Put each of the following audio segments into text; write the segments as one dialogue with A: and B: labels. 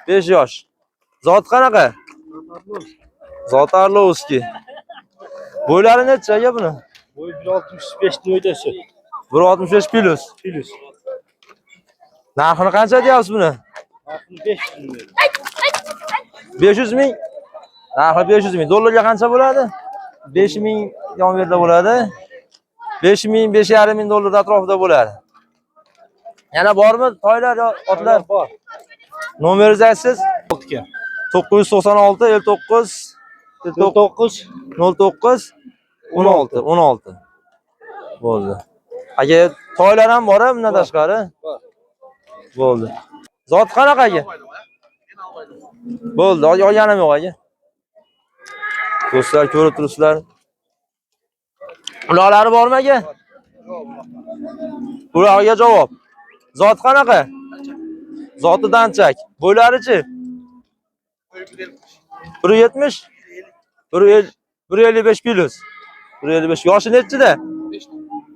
A: 5 yosh. Zot qanaqa? Zot Arlovski. Bo'ylari necha aka buni?
B: Boy 1.65 no'ydasi.
A: 1.65 plus.
B: Plus.
A: Narxini qancha deyapsiz buni?
B: Narxini 500 ming.
A: 500 ming. Narxi 500 ming. Dollarga qancha bo'ladi? 5 ming yon yerda bo'ladi. 5 ming, 5,5 ming dollar atrofida bo'ladi. Yana bormi toylar yo otlar?
B: Bor.
A: Nomeringizni aytasiz? 996 59 09 16. Bo'ldi. Aka toylar ham bor-a bundan tashqari?
B: Bor.
A: Bo'ldi. Zot qanaqa aka? Bo'ldi, olganim yo'q aka. Do'stlar ko'rib turibsizlar. Ularlari bormi aka? Ularga javob. Zot qanaqa? Zoti danchak. Bo'ylarichi? 170 155 plus. 155. Yoshi nechida?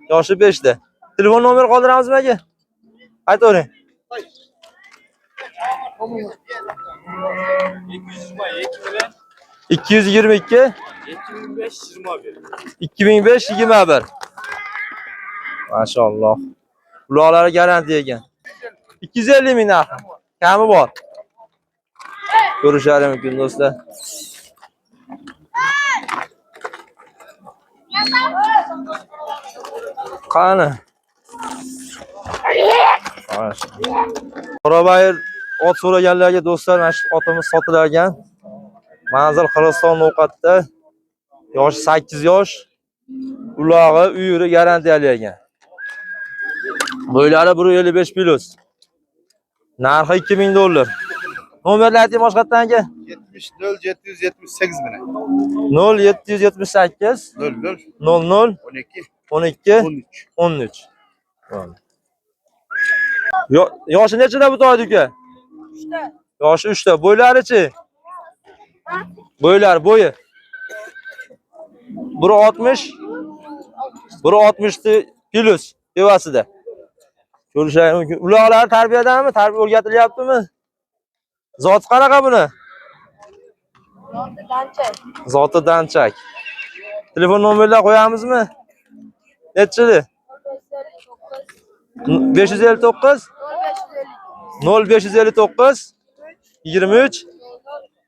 A: Yoshi 5 da. Telefon nomeri qoldiramizmi aka? Aytavering. 222 2005 21. Maşallah. Ularlari garantiya ekan. 250 ming narxi. Kami bor. Ko'rishlari mumkin do'stlar. Qani? Qorabayir ot so'raganlarga do'stlar, mana shu otimiz sotilar ekan. Manzil Qirg'iziston ovqatda. Yoshi 8 yosh. Ulog'i uyuri garantiyali ekan. Bo'ylari 155 plus. Narxi 2000 dollar. Nomerni ayting boshqatdan aka.
B: 70 0778 bilan.
A: 0778 00 12 13. Yoshi nechida bu toydi uka?
C: 3 ta.
A: Yoshi 3 ta. Bo'ylarichi? Bo'yi. 160 plus tevasida. Ko'rishingiz mumkin. Ularlar tarbiyadami? Tarbiya o'rgatilyaptimi? Zoti qanaqa buni? Zoti danchak. Telefon nomerlar qo'yamizmi? Nechidi? 559 0559 23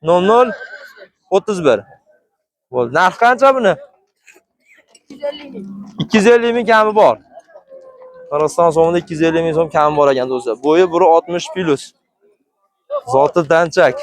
A: 00 31. Bo'ldi. Narx qancha buni? 250 ming kami bor. Qirg'iziston so'mida 250 ming so'm kami bor ekan do'stlar. Bo'yi 160 plus. Zoti danchak.